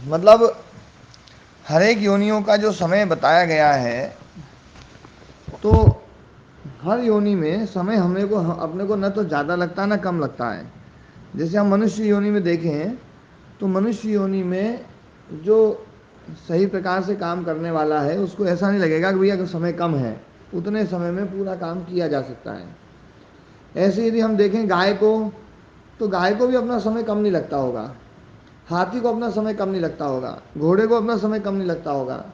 मतलब हर एक योनियों का जो समय बताया गया है, तो हर योनि में समय अपने को न तो ज़्यादा लगता है न कम लगता है। जैसे हम मनुष्य योनि में देखें तो मनुष्य योनि में जो सही प्रकार से काम करने वाला है उसको ऐसा नहीं लगेगा कि भैया अगर समय कम है, उतने समय में पूरा काम किया जा सकता है। ऐसे यदि हम देखें गाय को, तो गाय को भी अपना समय कम नहीं लगता होगा, हाथी को अपना समय कम नहीं लगता होगा, घोड़े को अपना समय कम नहीं लगता होगा।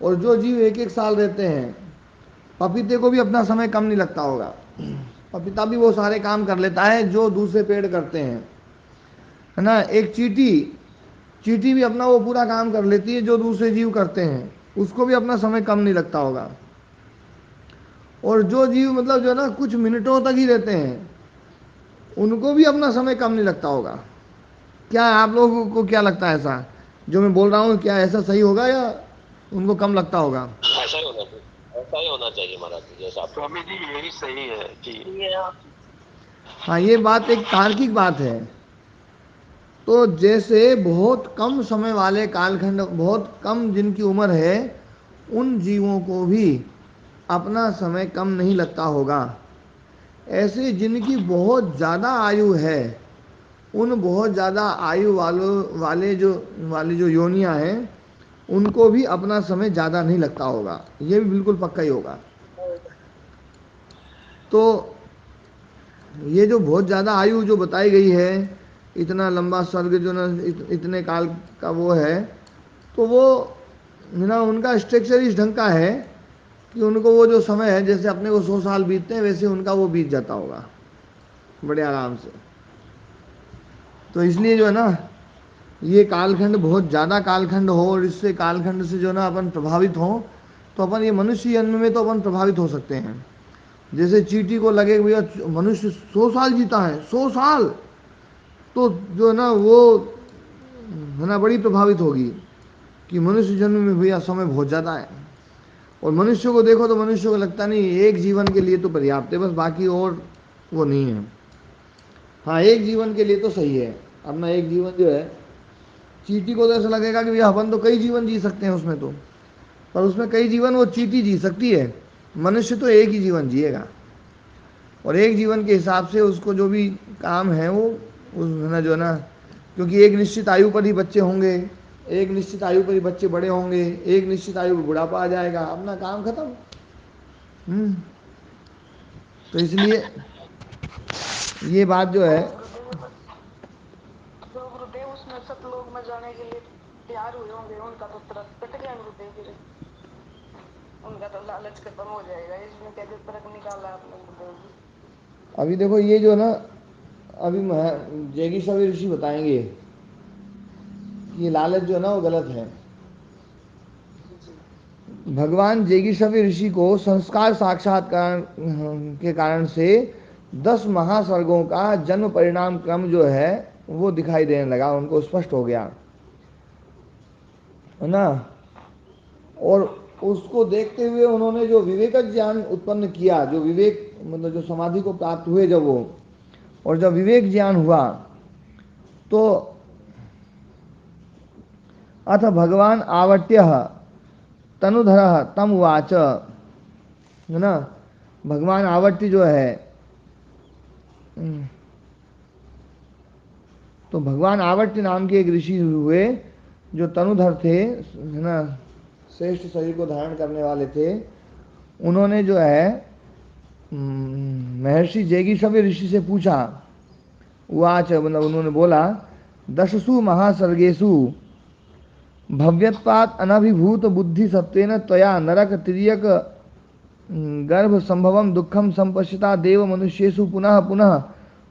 और जो जीव एक एक साल रहते हैं, पपीते को भी अपना समय कम नहीं लगता होगा। पपीता भी वो सारे काम कर लेता है जो दूसरे पेड़ करते हैं, है ना। एक चींटी, चींटी भी अपना वो पूरा काम कर लेती है जो दूसरे जीव करते हैं, उसको भी अपना समय कम नहीं लगता होगा। और जो जीव मतलब जो है ना कुछ मिनटों तक ही रहते हैं, उनको भी अपना समय कम नहीं लगता होगा। क्या आप लोगों को क्या लगता है, ऐसा जो मैं बोल रहा हूँ क्या ऐसा सही होगा या उनको कम लगता होगा? ऐसा ही होना चाहिए, ऐसा ही होना चाहिए महाराज जी, जैसा स्वामी जी यही सही है कि हाँ, ये बात एक तार्किक बात है। तो जैसे बहुत कम समय वाले कालखंड, बहुत कम जिनकी उम्र है, उन जीवों को भी अपना समय कम नहीं लगता होगा, ऐसे जिनकी बहुत ज़्यादा आयु है, उन बहुत ज़्यादा आयु वाली जो योनियां हैं, उनको भी अपना समय ज़्यादा नहीं लगता होगा। ये भी बिल्कुल पक्का ही होगा। तो ये जो बहुत ज़्यादा आयु जो बताई गई है, इतना लंबा स्वर्ग जो ना इतने काल का वो है, तो वो ना उनका स्ट्रक्चर इस ढंग का है कि उनको वो जो समय है, जैसे अपने को 100 साल बीतते हैं वैसे उनका वो बीत जाता होगा बड़े आराम से। तो इसलिए जो है ना, ये कालखंड बहुत ज़्यादा कालखंड हो और इससे कालखंड से जो ना अपन प्रभावित हो, तो अपन ये मनुष्य जन्म में तो अपन प्रभावित हो सकते हैं। जैसे चींटी को लगे कि भैया मनुष्य 100 साल जीता है, 100 साल, तो जो है ना वो है ना बड़ी प्रभावित होगी कि मनुष्य जन्म में भैया समय बहुत ज़्यादा है। और मनुष्य को देखो तो मनुष्य को लगता नहीं एक जीवन के लिए तो पर्याप्त है बस, बाकी और वो नहीं है। हाँ, एक जीवन के लिए तो सही है अपना एक जीवन जो है। चींटी को तो ऐसा लगेगा कि भैया अपन तो कई जीवन जी सकते हैं उसमें तो, पर उसमें कई जीवन वो चींटी जी सकती है, मनुष्य तो एक ही जीवन जिएगा। और एक जीवन के हिसाब से उसको जो भी काम है वो उस है ना जो है ना, क्योंकि एक निश्चित आयु पर ही बच्चे होंगे, एक निश्चित आयु पर ही बच्चे बड़े होंगे, एक निश्चित आयु पर बुढ़ापा आ जाएगा, अपना काम खत्म। हम्म। तो इसलिए ये बात जो है, जो गुरुदेव उसमें सतलोक में जाने के लिए तैयार हुए होंगे, उनका तो तुरंत कट गया गुरुदेव जी, उनका तो लालच खत्म हो जाएगा। इसमें कैसे तर्क निकाला आपने गुरुदेव जी? अभी देखो ये जो है ना, अभी जैगीश्वरी ऋषि बताएंगे कि ये लालच जो है ना वो गलत है। भगवान जैगीश्वरी ऋषि को संस्कार साक्षात्कार के कारण से 10 महास्वर्गों का जन्म परिणाम क्रम जो है वो दिखाई देने लगा, उनको स्पष्ट हो गया, है ना। और उसको देखते हुए उन्होंने जो विवेक ज्ञान उत्पन्न किया, जो विवेक मतलब जो समाधि को प्राप्त हुए जब वो, और जब विवेक ज्ञान हुआ तो अथ भगवान आवट्य तनुधर तम उवाच, है ना। भगवान आवट्य जो है, तो भगवान आवट्य नाम के एक ऋषि हुए जो तनुधर थे, है ना, श्रेष्ठ शरीर को धारण करने वाले थे। उन्होंने जो है महर्षि जैगीश्वरी ऋषि से पूछा, उवाच मतलब उन्होंने बोला, दशसु महासर्गेषु भव्यत्वात् अनभिभूत बुद्धि सत्वेन त्वया नरक तिर्यक गर्भ संभवम दुखम संपश्यता देव मनुष्येषु पुनः पुनः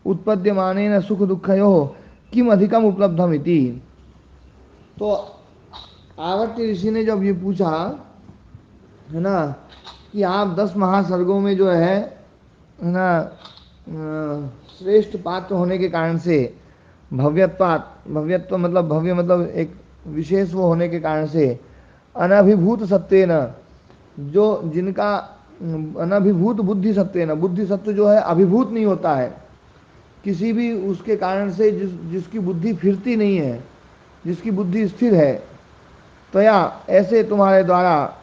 उत्पद्यमानेन सुख दुखयो किम अधिकम उपलब्धम इति। तो आवर्ती ऋषि ने जब ये पूछा, है ना, कि आप 10 महासर्गों में जो है ना श्रेष्ठ पात्र होने के कारण से, भव्यत्वात्, भव्यत्व मतलब भव्य मतलब एक विशेष वो होने के कारण से, अनभिभूत सत्वेन, जो जिनका अनभिभूत बुद्धि सत्वेन, बुद्धि सत्व जो है अभिभूत नहीं होता है किसी भी उसके कारण से, जिसकी बुद्धि फिरती नहीं है, जिसकी बुद्धि स्थिर है, त्वया ऐसे तुम्हारे द्वारा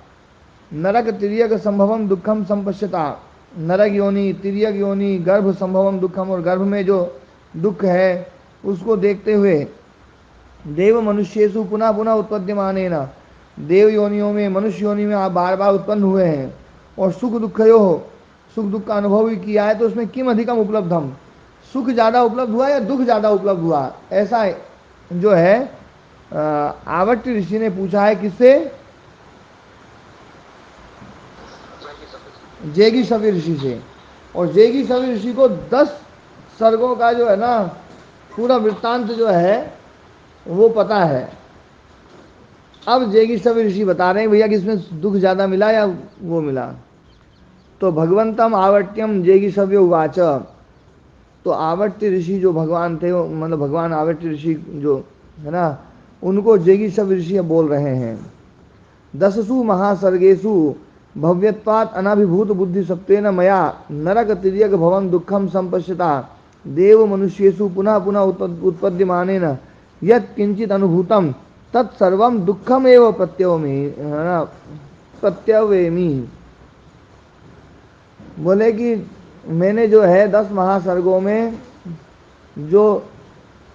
नरक तिर्यक संभवम दुखम संपश्यता, नरक योनि, तिर्यक योनि, गर्भ संभवम दुखम, और गर्भ में जो दुख है उसको देखते हुए, देव मनुष्येषु पुनः पुनः उत्पद्यमानेन, देव योनियों में, मनुष्य योनि में आप बार बार उत्पन्न हुए हैं, और सुख दुखयो, सुख दुख का अनुभव भी किया है, तो उसमें किम अधिकम उपलब्धम, सुख ज़्यादा उपलब्ध हुआ या दुख ज़्यादा उपलब्ध हुआ, ऐसा जो है आवर्त ऋषि ने पूछा है। किससे? जेगी सवी ऋषि से। और जेगी सवी ऋषि को 10 सर्गों का जो है ना पूरा वृत्तांत जो है वो पता है। अब जेगी सवी ऋषि बता रहे हैं भैया कि इसमें दुख ज़्यादा मिला या वो मिला। तो भगवंतम आवर्त्यम जेगी सव्य उवाच, तो आवर्त्य ऋषि जो भगवान थे, मतलब भगवान आवर्त्य ऋषि जो है ना, उनको जेगी सव्य ऋषि बोल रहे हैं। 10सु महासर्गेषु भव्यत्वात् अनाभिभूत बुद्धि सत्वेन मया नरक तिर्यक भवन दुखम संपश्यता, देव मनुष्येषु पुनः पुनः उत्पद्यमानेन यत् किंचित अनुभूतम तत्सर्वम दुखम एव प्रत्यवेमि। बोले कि मैंने जो है 10 महासर्गों में जो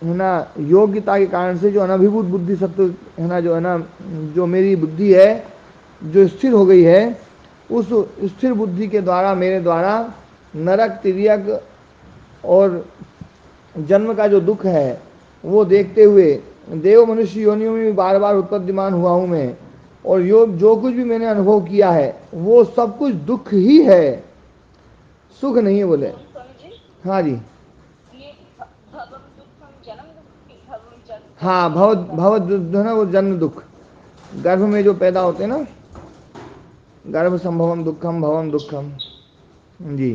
है ना योग्यता के कारण से जो अनभिभूत बुद्धि सत्व है ना, जो है ना, जो मेरी बुद्धि है जो स्थिर हो गई है, उस स्थिर बुद्धि के द्वारा मेरे द्वारा नरक तिर्यक और जन्म का जो दुख है वो देखते हुए देव मनुष्य योनियों में भी बार बार उत्पद्यमान हुआ हूँ मैं, और जो कुछ भी मैंने अनुभव किया है वो सब कुछ दुख ही है, सुख नहीं है। बोले स्वामी जी, हाँ जी, ये भवम दुखम जन्म दुख, भवम जन्म, हाँ, भव भव जो है ना वो जन्म दुख, गर्भ में जो पैदा होते हैं ना, गर्भ संभवम दुखम भवम दुखम जी।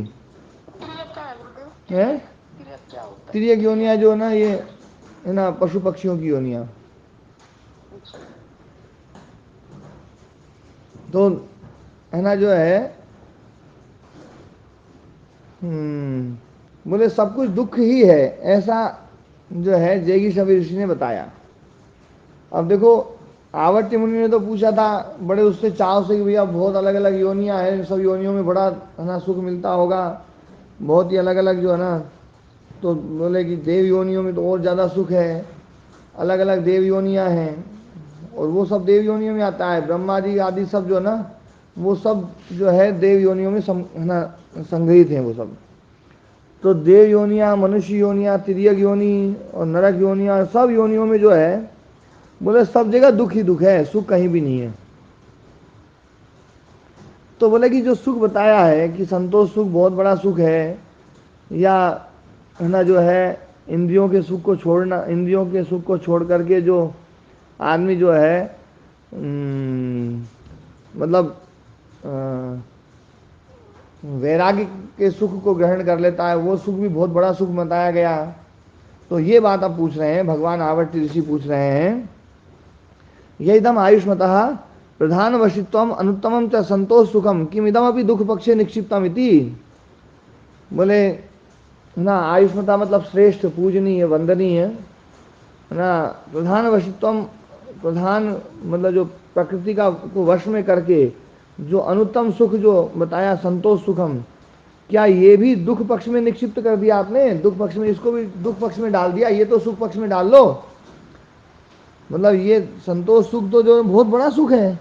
तिर्यक क्या है गुरुदेव? है तिर्यक क्या होता है? तिर्यक योनिया जो ना ये है ना पशु पक्षियों की योनिया। अच्छा, तो है ना जो है बोले सब कुछ दुख ही है, ऐसा जो है जेगी सभी ऋषि ने बताया। अब देखो आवर्त्य मुनि ने तो पूछा था बड़े उससे चाव से कि भैया बहुत अलग अलग योनियां हैं, सब योनियों में बड़ा है ना सुख मिलता होगा, बहुत ही अलग अलग जो है ना। तो बोले कि देव योनियों में तो और ज़्यादा सुख है, अलग अलग देव योनियां हैं, और वो सब देव योनियों में आता है, ब्रह्मा जी आदि सब जो है ना वो सब जो है देव योनियों में है ना संग्रहित हैं वो सब। तो देव योनियाँ, मनुष्य योनियाँ, तिर्यक योनि और नरक योनियाँ, सब योनियों में जो है बोले सब जगह दुख ही दुख है, सुख कहीं भी नहीं है। तो बोले कि जो सुख बताया है कि संतोष सुख बहुत बड़ा सुख है, या है ना जो है इंद्रियों के सुख को छोड़ना, इंद्रियों के सुख को छोड़ करके जो आदमी जो है मतलब वैराग्य के सुख को ग्रहण कर लेता है, वो सुख भी बहुत बड़ा सुख बताया गया। तो ये बात आप पूछ रहे हैं, भगवान आवर्त ऋषि पूछ रहे हैं, यदम आयुष्मतः प्रधान वशित्वम अनुत्तमम च संतोष सुखम किम इदम अपनी दुख पक्षे निक्षिप्तम इति। बोले ना आयुष्मता मतलब श्रेष्ठ, पूजनीय, वंदनीय है ना। प्रधान वशित्वम, प्रधान मतलब जो प्रकृति का को वश में करके जो अनुत्तम सुख जो बताया संतोष सुखम, क्या ये भी दुख पक्ष में निक्षिप्त कर दिया आपने? दुख पक्ष में, इसको भी दुख पक्ष में डाल दिया, ये तो सुख पक्ष में डाल लो। मतलब ये संतोष सुख तो जो बहुत बड़ा सुख है,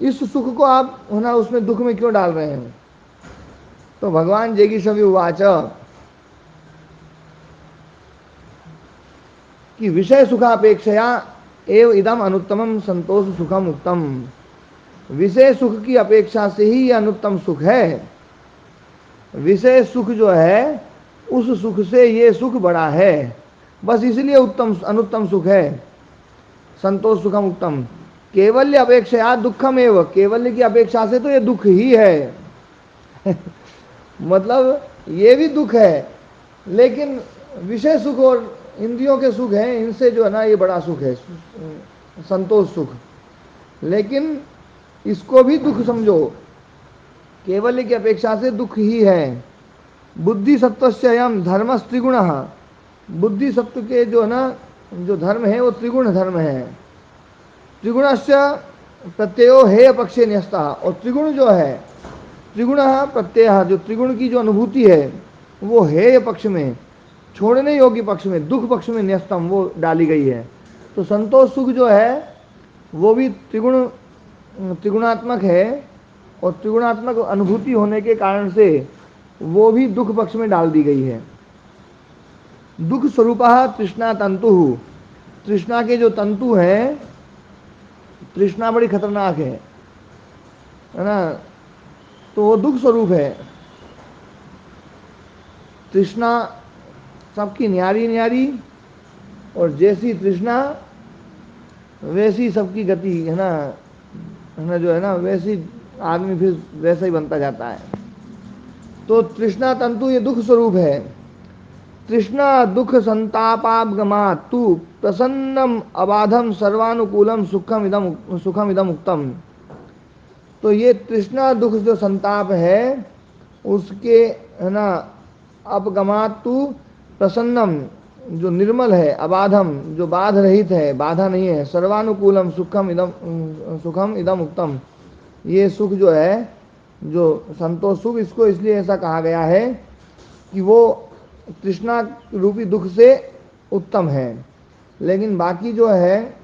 इस सुख को आप है ना उसमें दुख में क्यों डाल रहे हैं? तो भगवान जेगी सभी उवाच कि विषय सुखापेक्षया एव इदम अनुत्तमम संतोष सुखम उत्तम। विषय सुख की अपेक्षा से ही यह अनुत्तम सुख है। विषय सुख जो है उस सुख से ये सुख बड़ा है, बस इसलिए उत्तम अनुत्तम सुख है। संतोष सुखम उत्तम, केवल्य अपेक्षा दुखम एवं, केवल्य की अपेक्षा से तो ये दुख ही है मतलब ये भी दुख है, लेकिन विषय सुख और इंद्रियों के सुख हैं, इनसे जो है ना ये बड़ा सुख है संतोष सुख। लेकिन इसको भी दुख समझो, केवल्य की अपेक्षा से दुख ही है। बुद्धि सत्वस्य अयम धर्म त्रिगुण, बुद्धि सत्व के जो है ना जो धर्म है वो त्रिगुण धर्म है। त्रिगुणस्य प्रत्ययो हेय पक्षे न्यस्तः, और त्रिगुण जो है, त्रिगुण प्रत्यय, जो त्रिगुण की जो अनुभूति है वो हेय पक्ष में, छोड़ने योग्य पक्ष में, दुख पक्ष में न्यस्तम वो डाली गई है। तो संतोष सुख जो है वो भी त्रिगुणात्मक है, और त्रिगुणात्मक अनुभूति होने के कारण से वो भी दुख पक्ष में डाल दी गई है। दुख स्वरूपः तृष्णा तंतु, तृष्णा के जो तंतु हैं, तृष्णा बड़ी खतरनाक है ना, तो वो दुख स्वरूप है। तृष्णा सबकी न्यारी न्यारी, और जैसी तृष्णा वैसी सबकी गति है ना, जो है ना वैसी आदमी फिर वैसा ही बनता जाता है। तो तृष्णा तंतु ये दुख स्वरूप है। तृष्णा दुख संतापापगमात् तु प्रसन्नम अबाधम सर्वानुकूलम सुखम इदम उक्तम। तो ये तृष्णा दुख जो संताप है उसके है ना अपगमात् तु प्रसन्नम जो निर्मल है, अबाधम जो बाध रहित है, बाधा नहीं है, सर्वानुकूलम सुखम इदम उक्तम, ये सुख जो है, जो संतोष सुख, इसको इसलिए ऐसा कहा गया है कि वो तृष्णा रूपी दुख से उत्तम है। लेकिन बाकी जो है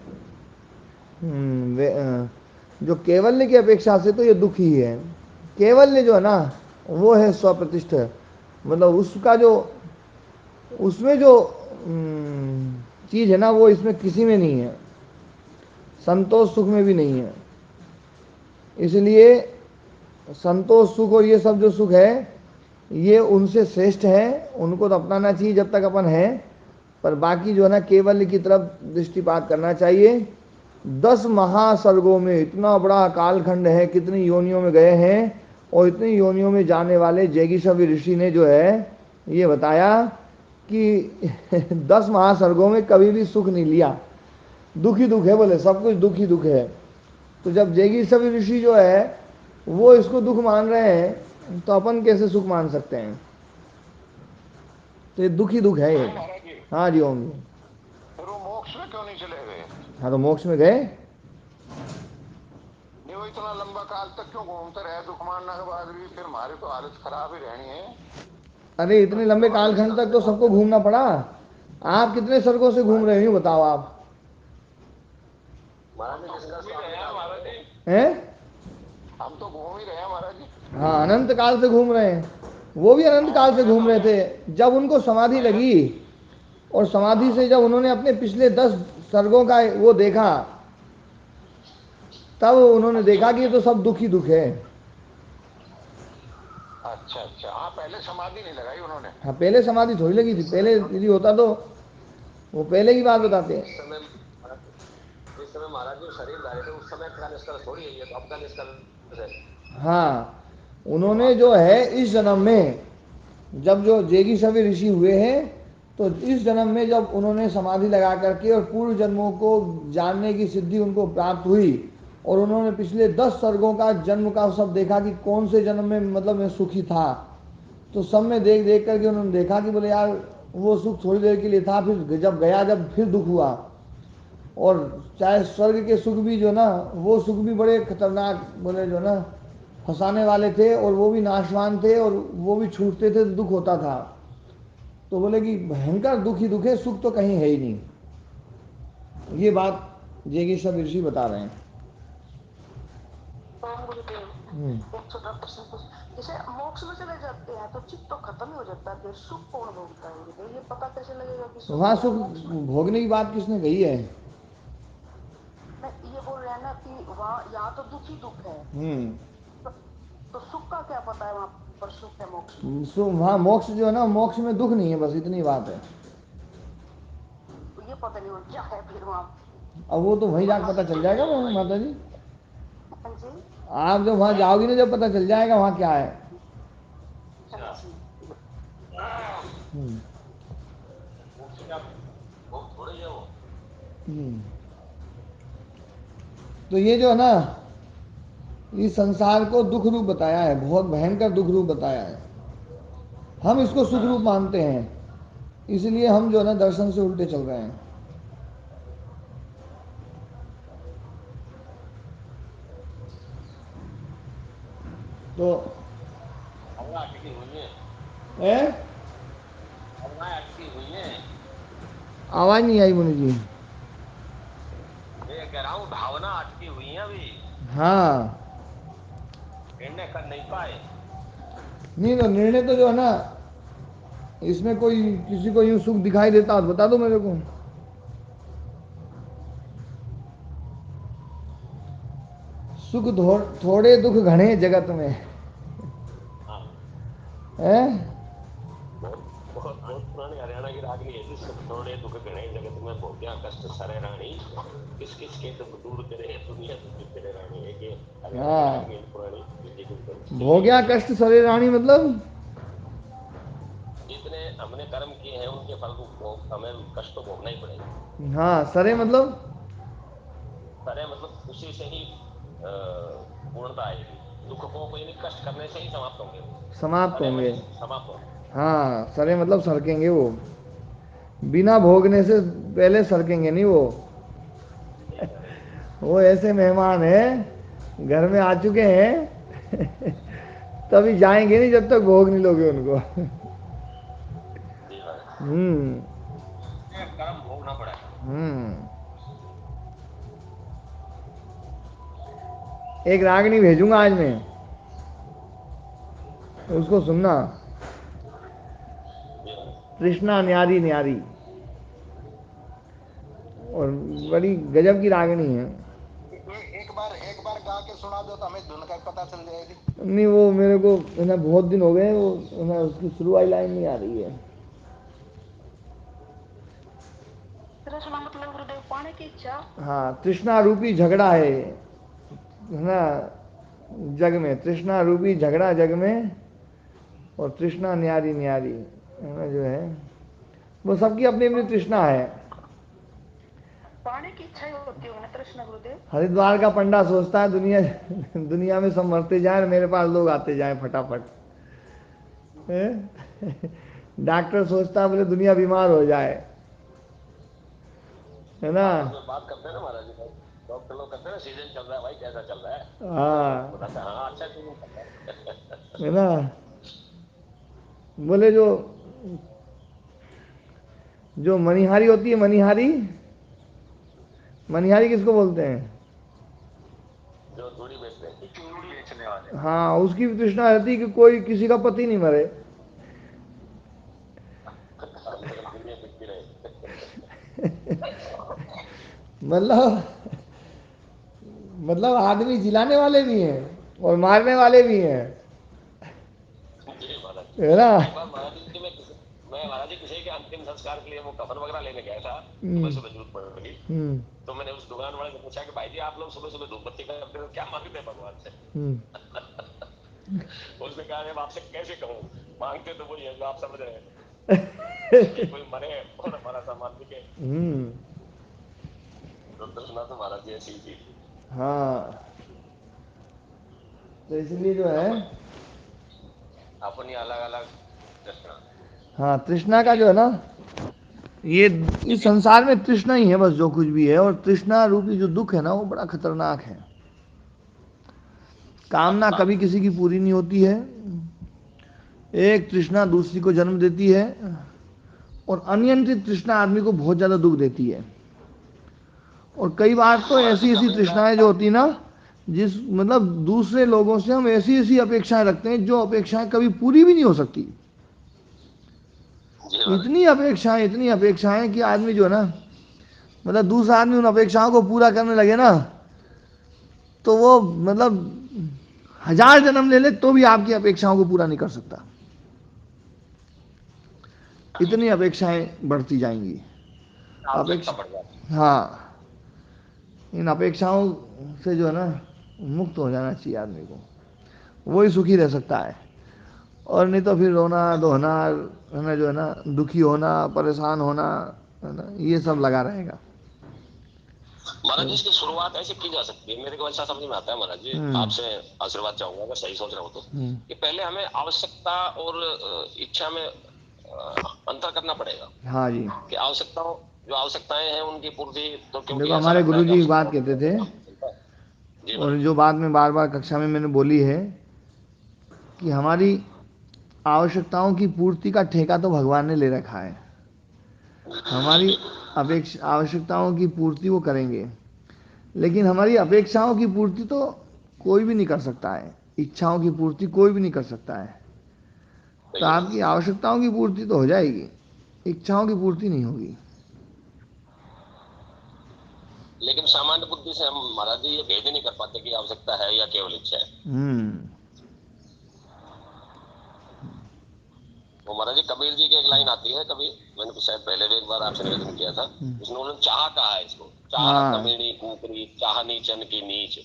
जो केवल्य की अपेक्षा से तो ये दुख ही है। केवल्य जो है ना वो है स्वप्रतिष्ठ, मतलब उसका जो उसमें जो चीज़ है ना वो इसमें किसी में नहीं है, संतोष सुख में भी नहीं है। इसलिए संतोष सुख और ये सब जो सुख है ये उनसे श्रेष्ठ है, उनको तो अपनाना चाहिए जब तक अपन है, पर बाकी जो है ना केवल्य की तरफ दृष्टिपात करना चाहिए। 10 महासर्गों में इतना बड़ा कालखंड है, कितनी योनियों में गए हैं, और इतनी योनियों में जाने वाले जैगीषवी ऋषि ने जो है ये बताया कि 10 महासर्गों में कभी भी सुख नहीं लिया, दुख ही दुख है, बोले सब कुछ दुख ही दुख है। तो जब जैगीषवी ऋषि जो है वो इसको दुख मान रहे हैं तो अपन कैसे सुख मान सकते हैं? तो ये दुख ही दुख है ये। हाँ जी ओम जी। फिर वो मोक्ष में क्यों नहीं चले गए? हाँ तो मोक्ष में गए नहीं, वो इतना लंबा काल तक क्यों घूमते रहे दुख मानने के बाद भी? फिर हमारी तो हालत खराब ही रहनी है। अरे इतने लंबे कालखंड तक तो सबको घूमना पड़ा। आप कितने स्वर्गों से घूम रहे हो बताओ आप? हैं? हम तो घूम ही रहे हैं महाराज जी। हाँ अनंत काल से घूम रहे हैं, वो भी अनंत काल से घूम रहे थे। जब उनको समाधि लगी और समाधि से जब उन्होंने अपने पिछले 10 सर्गों का वो देखा, तब उन्होंने देखा कि ये तो सब दुख ही दुख है। अच्छा अच्छा, हाँ पहले समाधि नहीं लगाई उन्होंने। हाँ पहले समाधि थोड़ी लगी थी, पहले यदि होता तो वो पहले की बात बताते हैं। जिस समय महाराज जी शरीर लाए थे उस समय का निष्कर्ष थोड़ी है, तो अब का निष्कर्ष है। हाँ उन्होंने जो है इस जन्म में जब जो जैगीषवी ऋषि हुए हैं, तो इस जन्म में जब उन्होंने समाधि लगा करके और पूर्व जन्मों को जानने की सिद्धि उनको प्राप्त हुई, और उन्होंने पिछले 10 सर्गों का जन्म का सब देखा कि कौन से जन्म में मतलब मैं सुखी था, तो सब में देख देख करके उन्होंने देखा कि बोले यार वो सुख थोड़ी देर के लिए था, फिर जब गया जब फिर दुख हुआ। और चाहे स्वर्ग के सुख भी जो ना वो सुख भी बड़े खतरनाक बोले जो ना फंसाने वाले थे, और वो भी नाशवान थे, और वो भी छूटते थे तो दुख होता था। तो बोले कि भयंकर दुख ही दुख है, सुख तो कहीं है ही नहीं। ये बात जैगीषवी ऋषि बता रहे हैं। एक छोटा प्रश्न पूछ, जैसे मोक्ष में चले जाते हैं तो चित्त तो खत्म ही हो जाता है, सुख कौन भोगता है? ये पता कैसे लगेगा कि वहाँ सुख भोगने की बात किसने कही है? ये बोल रहे हैं ना कि वहाँ यहाँ तो दुख ही दुख है, तो सुख का क्या पता है वहाँ पर सुख है मोक्ष? वहाँ मोक्ष जो है ना, मोक्ष में दुख नहीं है, बस इतनी बात है। ये पता नहीं क्या है फिर वहाँ। अब वो तो वहीं जाकर पता चल जाएगा माता जी। जी आप जब वहाँ जाओगी ना जब पता चल जाएगा वहाँ क्या है। तो ये जो है ना इस संसार को दुख रूप बताया है, बहुत भयंकर दुख रूप बताया है। हम इसको सुख रूप मानते हैं, इसलिए हम जो है ना दर्शन से उल्टे चल रहे हैं। तो भावना अटकी हुई है, है भावनाएं अटकी हुई हैं। आवाज नहीं आई मुनि जी। मैं कह रहा हूँ भावना अटकी हुई है अभी, हाँ निर्णय कर नहीं पाए। नहीं तो निर्णय तो जो है ना, इसमें कोई किसी को यूं सुख दिखाई देता हो तो बता दो मेरे को। सुख थोड़े दुख घने जगत में हाँ, है। बहुत बहुत बहुत पुरानी हरियाणा की रागनी है जी। सुख थोड़े दुख घने जगत में, भोग्या कष्ट सरे रानी, किस किस के दुख दूर करे दुनिया दुखी करे रानी। एक ये हरियाणा की रागनी हाँ है पुरानी, हिंदी के ऊपर, हिंदी की भोग्या थी। कष्ट सरे रानी मतलब जितने हमने कर्म किए हैं उनके फल को हमें कष्ट तो भोगना ही पड़ेगा। हाँ सरे मतलब सरे मतलब उसी से ही पूर्णता आएगी। दुख को कोई नहीं, कष्ट करने से ही समाप्त होंगे वो। समाप्त सरे होंगे। मतलब समाप्त होंगे। हाँ सरे मतलब सरकेंगे वो, बिना भोगने से पहले सरकेंगे नहीं वो। ये करें। वो ऐसे मेहमान हैं घर में आ चुके हैं तभी जाएंगे नहीं जब तक भोग नहीं लोगे उनको। जी हाँ, हम्म ये कर्म भोगना पड़ेगा। हम्म। एक रागनी भेजूंगा आज मैं, उसको सुनना। जी हाँ। कृष्णा न्यारी न्यारी, और बड़ी गजब की रागनी है। एक बार गा के सुना दो तो हमें धुन का पता चल जाएगी। नहीं वो मेरे को है ना बहुत दिन हो गए, वो है ना उसकी शुरू वाली लाइन नहीं आ रही है। तृष्णा मतलब गुरुदेव पाने की इच्छा। हाँ तृष्णा रूपी झगड़ा है ना जग में, तृष्णा रूपी झगड़ा जग में, और तृष्णा न्यारी न्यारी है ना जो है, वो सबकी अपनी अपनी तृष्णा है। पाने की इच्छा ही होती होगी ना तृष्णा गुरुदेव। हरिद्वार का पंडा सोचता है दुनिया दुनिया में सब मरते जाए, मेरे पास लोग आते जाए फटाफट। डॉक्टर सोचता है बोले दुनिया बीमार हो जाए, है ना। आपस में बात करते हैं ना महाराज जी, डॉक्टर लोग कहते हैं ना सीजन चल रहा है भाई, कैसा चल रहा है, तो हाँ बताते हैं हाँ अच्छा सीजन चल रहा है। है ना। बोले जो जो मनिहारी होती है, मनिहारी, मनिहारी किसको बोलते हैं? जो चूड़ी बेचते हैं, चूड़ी बेचने वाले। हाँ उसकी भी तृष्णा रहती है कि कोई किसी का पति नहीं मरे। कम से कम दुनिया बिकती रहे। मतलब मतलब आदमी जिलाने वाले भी हैं और मारने वाले भी हैं, जी महाराज जी। है ना। एक बार महाराज जी मैं महाराज जी किसी के अंतिम संस्कार के लिए वो कफन वगैरह लेने गया था। सुबह हम्म सुबह जरूरत पड़ गई, हम्म तो मैंने उस दुकान वाले से पूछा कि भाई जी आप लोग सुबह सुबह धूप बत्ती करते हो, क्या मांगते हैं भगवान से? हम्म उसने कहा मैं आपसे कैसे कहूँ, मांगते तो वही है जो आप समझ रहे हैं, कि कोई मरे और हमारा सामान बिके। हम्म। तो तृष्णा तो महाराज जी ऐसी ही थी। हाँ तो इसलिए जो है, अपन अपनी अलग अलग तृष्णा। हाँ तृष्णा का जो है ना, ये इस संसार में तृष्णा ही है बस जो कुछ भी है, और तृष्णा रूपी जो दुख है ना वो बड़ा खतरनाक है। कामना कभी किसी की पूरी नहीं होती है, एक तृष्णा दूसरी को जन्म देती है, और अनियंत्रित तृष्णा आदमी को बहुत ज़्यादा दुख देती है। और कई बार तो महाराज जी ऐसी ऐसी कभी तृष्णाएं जो होती ना, जिस मतलब दूसरे लोगों से हम ऐसी ऐसी अपेक्षाएं रखते हैं जो अपेक्षाएं कभी पूरी भी नहीं हो सकती। जी महाराज इतनी अपेक्षाएं कि आदमी जो है ना, मतलब दूसरा आदमी उन अपेक्षाओं को पूरा करने लगे ना, तो वो मतलब 1000 जन्म ले ले तो भी आपकी अपेक्षाओं को पूरा नहीं कर सकता। जी। इतनी अपेक्षाएं बढ़ती जाएंगी। आवश्यकता बढ़ जाती अपेक्षा, हाँ इन अपेक्षाओं से जो है ना मुक्त हो जाना चाहिए आदमी को, वही सुखी रह सकता है। और नहीं तो फिर रोना धोना है ना जो है ना, दुखी होना परेशान होना है ना, ये सब लगा रहेगा। है। महाराज जी इसकी शुरुआत ऐसे की जा सकती है, मेरे को ऐसा समझ में आता है महाराज जी, हम्म आपसे आशीर्वाद चाहूंगा अगर सही सोच रहा हो तो, हम्म। कि पहले हमें आवश्यकता और इच्छा में अंतर करना पड़ेगा। हाँ जी। कि आवश्यकताओं, जो आवश्यकताएं हैं उनकी पूर्ति, तो क्योंकि देखो ऐसा हमारे लगता है कि गुरुजी एक बात आवश्यकताओं की कहते पूर्ति थे, बिना काम नहीं चलता। जी और महाराज। जो बात में बार बार कक्षा में मैंने बोली है, कि हमारी आवश्यकताओं की पूर्ति का ठेका तो भगवान ने ले रखा है। हमारी आवश्यकताओं की पूर्ति वो करेंगे, लेकिन हमारी अपेक्षाओं की पूर्ति तो कोई भी नहीं कर सकता है, इच्छाओं की पूर्ति कोई भी नहीं कर सकता है। तो आपकी आवश्यकताओं की पूर्ति तो हो जाएगी, इच्छाओं की पूर्ति नहीं होगी। लेकिन सामान्य बुद्धि से हम महाराज जी ये भेद ही नहीं कर पाते कि आवश्यकता है या केवल इच्छा है। वो महाराज जी कबीर जी की एक लाइन आती है, कभी मैंने तो शायद पहले भी एक बार आपसे निवेदन किया था, उसने उन्होंने चाह कहा है इसको, चाह कमीनी कुकरी चाह नीचन की नीच,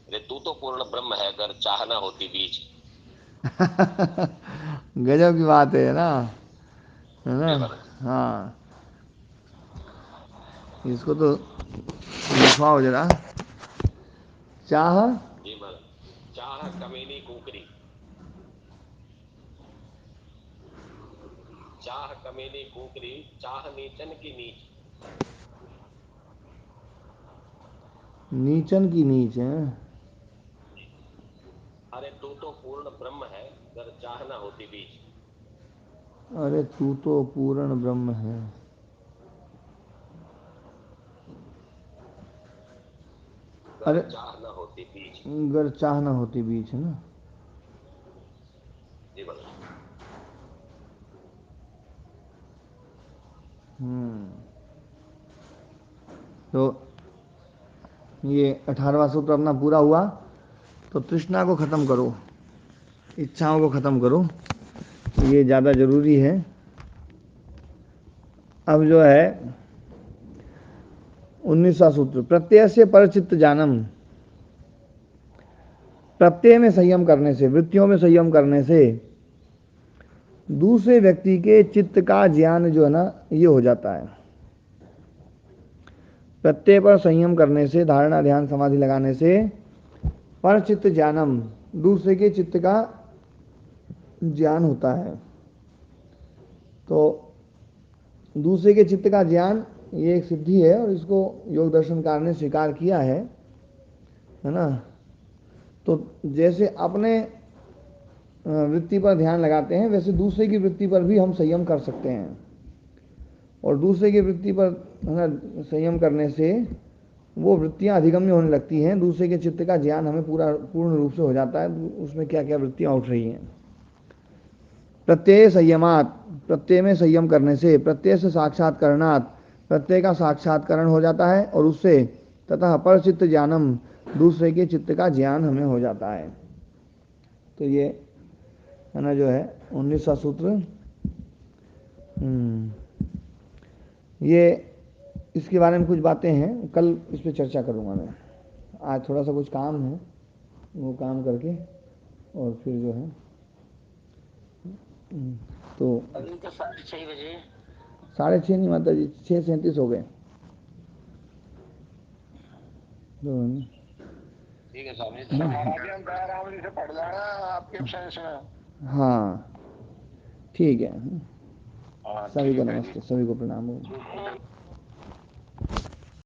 अरे तू तो पूर्ण ब्रह्म है अगर चाह ना होती बीच। गजब की बात है ना, है ना। जी महाराज। हाँ, इसको तो लिखवाओ जरा। चाह जी महाराज, चाह कमीनी कुकरी, चाह कमीनी कुकरी चाह नीचन की नीच, नीचन की नीच है। अरे तू तो पूर्ण ब्रह्म है अगर चाह ना होती बीच। अरे तू तो पूर्ण ब्रह्म है, अरे चाह ना होती बीच। अगर चाह ना होती बीच, है ना। जी महाराज। तो ये 18वां सूत्र अपना पूरा हुआ। तो तृष्णा को ख़त्म करो, इच्छाओं को ख़त्म करो, ये ज़्यादा ज़रूरी है। अब जो है 19वां सूत्र, प्रत्यय से परचित्त जानम। प्रत्यय में संयम करने से, वृत्तियों में संयम करने से दूसरे व्यक्ति के चित्त का ज्ञान जो है ना, ये हो जाता है। प्रत्यय पर संयम करने से, धारणा ध्यान समाधि लगाने से परचित्त ज्ञानम, दूसरे के चित्त का ज्ञान होता है। तो दूसरे के चित्त का ज्ञान ये एक सिद्धि है, और इसको योग दर्शनकार ने स्वीकार किया है ना। तो जैसे अपने वृत्ति पर ध्यान लगाते हैं, वैसे दूसरे की वृत्ति पर भी हम संयम कर सकते हैं। और दूसरे की वृत्ति पर संयम करने से वो वृत्तियां अधिगम्य होने लगती हैं, दूसरे के चित्त का ज्ञान हमें पूर्ण रूप से हो जाता है, उसमें क्या क्या वृत्तियां उठ रही हैं। प्रत्यय संयमात, प्रत्यय में संयम करने से, प्रत्यय से साक्षात्करणात्, प्रत्यय का साक्षात्करण हो जाता है, और उससे तथा परचित्त ज्ञानम, दूसरे के चित्त का ज्ञान हमें हो जाता है। तो ये है ना जो है 19वां सूत्र। ये इसके बारे में कुछ बातें हैं, कल इस पर चर्चा करूँगा मैं। आज थोड़ा सा कुछ काम है, वो काम करके और फिर जो है तो अभी तो 6:30 बजे। 6:30 नहीं माता जी, 6:37 हो गए। ठीक है स्वामी। दयाराम जी से पढ़ लेना आपके एब्सेंस में। हाँ ठीक है। हाँ, सभी को ठीक है जी। नमस्ते, सभी को प्रणाम हो।